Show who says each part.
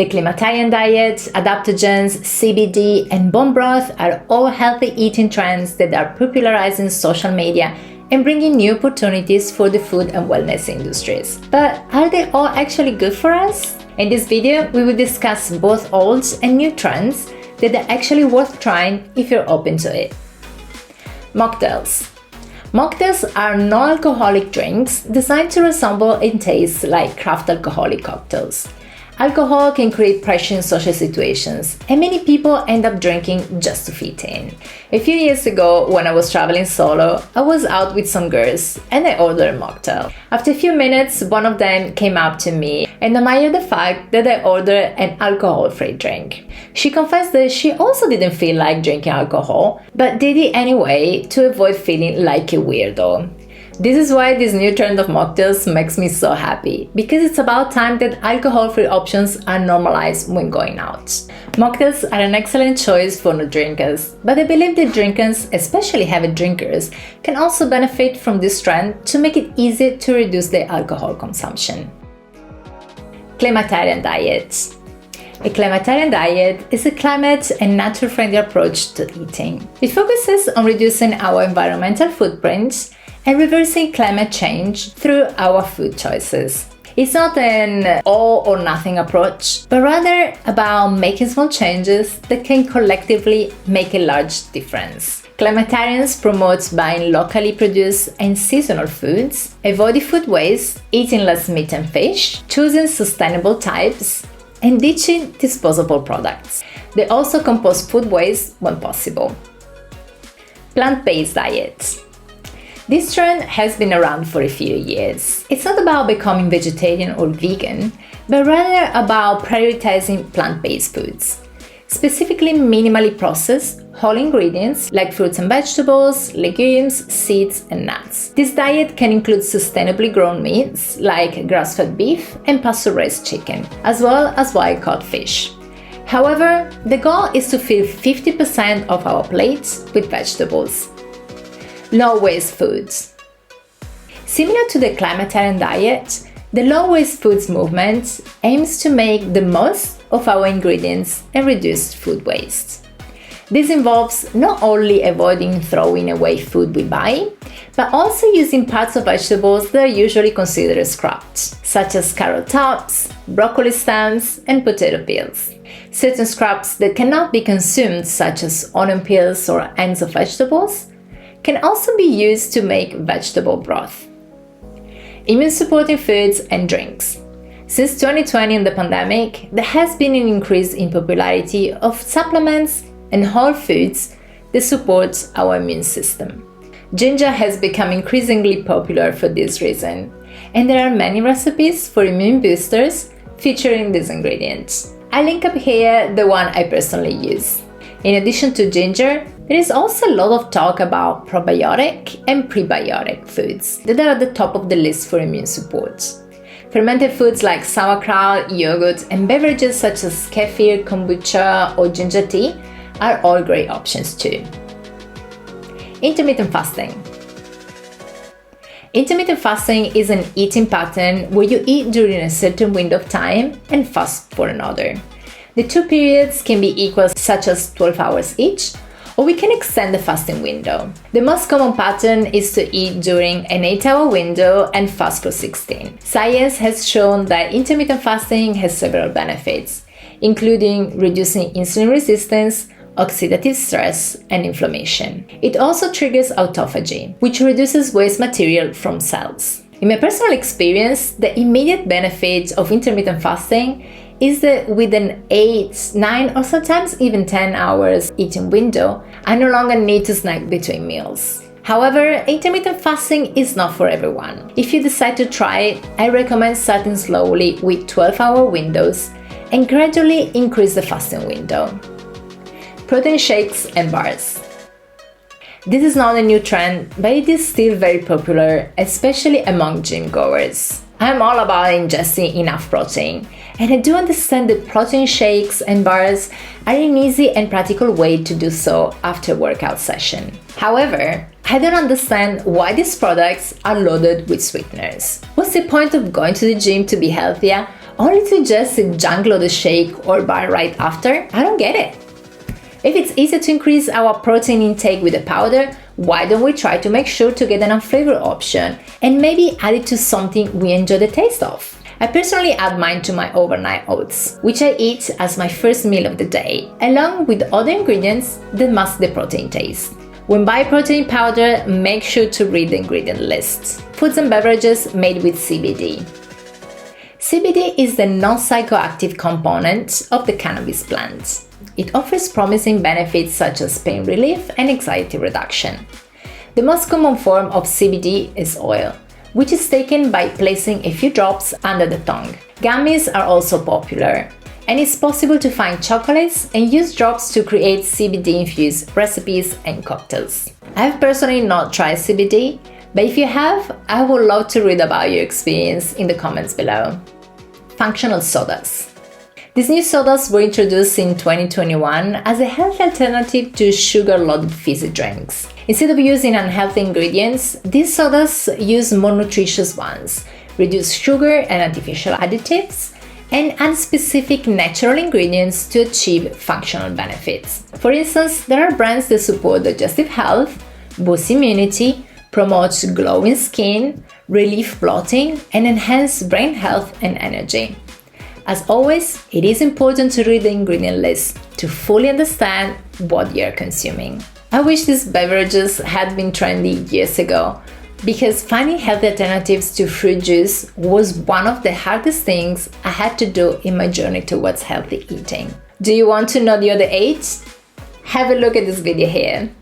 Speaker 1: The Climatarian diet, adaptogens, CBD, and bone broth are all healthy eating trends that are popularized in social media and bringing new opportunities for the food and wellness industries. But are they all actually good for us? In this video, we will discuss both old and new trends that are actually worth trying if you're open to it. Mocktails. Mocktails are non-alcoholic drinks designed to resemble and taste like craft alcoholic cocktails. Alcohol can create pressure in social situations, and many people end up drinking just to fit in. A few years ago, when I was traveling solo, I was out with some girls and I ordered a mocktail. After a few minutes, one of them came up to me and admired the fact that I ordered an alcohol-free drink. She confessed that she also didn't feel like drinking alcohol, but did it anyway to avoid feeling like a weirdo. This is why this new trend of mocktails makes me so happy, because it's about time that alcohol-free options are normalized when going out. Mocktails are an excellent choice for no drinkers, but I believe that drinkers, especially heavy drinkers, can also benefit from this trend to make it easier to reduce their alcohol consumption. Climatarian diet. A climatarian diet is a climate and nature-friendly approach to eating. It focuses on reducing our environmental footprint and reversing climate change through our food choices. It's not an all-or-nothing approach, but rather about making small changes that can collectively make a large difference. Climatarians promote buying locally produced and seasonal foods, avoiding food waste, eating less meat and fish, choosing sustainable types, and ditching disposable products. They also compost food waste when possible. Plant-based diet. This trend has been around for a few years. It's not about becoming vegetarian or vegan, but rather about prioritizing plant-based foods, specifically minimally processed, whole ingredients like fruits and vegetables, legumes, seeds, and nuts. This diet can include sustainably grown meats like grass-fed beef and pasture-raised chicken, as well as wild-caught fish. However, the goal is to fill 50% of our plates with vegetables. Low-waste foods. Similar to the climatarian diet, the low-waste foods movement aims to make the most of our ingredients and reduce food waste. This involves not only avoiding throwing away food we buy, but also using parts of vegetables that are usually considered scraps, such as carrot tops, broccoli stems, and potato peels. Certain scraps that cannot be consumed, such as onion peels or ends of vegetables, can also be used to make vegetable broth. Immune-supporting foods and drinks. Since 2020 and the pandemic, there has been an increase in popularity of supplements and whole foods that support our immune system. Ginger has become increasingly popular for this reason, and there are many recipes for immune boosters featuring these ingredients. I link up here the one I personally use. In addition to ginger, there is also a lot of talk about probiotic and prebiotic foods that are at the top of the list for immune support. Fermented foods like sauerkraut, yogurt, and beverages such as kefir, kombucha, or ginger tea are all great options too. Intermittent fasting. Intermittent fasting is an eating pattern where you eat during a certain window of time and fast for another. The two periods can be equal, such as 12 hours each, or we can extend the fasting window. The most common pattern is to eat during an 8-hour window and fast for 16. Science has shown that intermittent fasting has several benefits, including reducing insulin resistance, oxidative stress, and inflammation. It also triggers autophagy, which reduces waste material from cells. In my personal experience, the immediate benefit of intermittent fasting is that with an 8, 9, or sometimes even 10 hours eating window, I no longer need to snack between meals. However, intermittent fasting is not for everyone. If you decide to try it, I recommend starting slowly with 12-hour windows and gradually increase the fasting window. Protein shakes and bars. This is not a new trend, but it is still very popular, especially among gym goers. I'm all about ingesting enough protein, and I do understand that protein shakes and bars are an easy and practical way to do so after a workout session. However, I don't understand why these products are loaded with sweeteners. What's the point of going to the gym to be healthier only to just a junk-loaded shake or bar right after? I don't get it. If it's easier to increase our protein intake with a powder, why don't we try to make sure to get an unflavored option and maybe add it to something we enjoy the taste of? I personally add mine to my overnight oats, which I eat as my first meal of the day, along with other ingredients that mask the protein taste. When buying protein powder, make sure to read the ingredient list. Foods and beverages made with CBD. CBD is the non-psychoactive component of the cannabis plant. It offers promising benefits such as pain relief and anxiety reduction. The most common form of CBD is oil, which is taken by placing a few drops under the tongue. Gummies are also popular, and it's possible to find chocolates and use drops to create CBD-infused recipes and cocktails. I have personally not tried CBD, but if you have, I would love to read about your experience in the comments below. Functional sodas. These new sodas were introduced in 2021 as a healthy alternative to sugar-loaded fizzy drinks. Instead of using unhealthy ingredients, these sodas use more nutritious ones, reduce sugar and artificial additives, and add specific natural ingredients to achieve functional benefits. For instance, there are brands that support digestive health, boost immunity, promote glowing skin, relieve bloating, and enhance brain health and energy. As always, it is important to read the ingredient list to fully understand what you're consuming. I wish these beverages had been trendy years ago, because finding healthy alternatives to fruit juice was one of the hardest things I had to do in my journey towards healthy eating. Do you want to know the other 8? Have a look at this video here.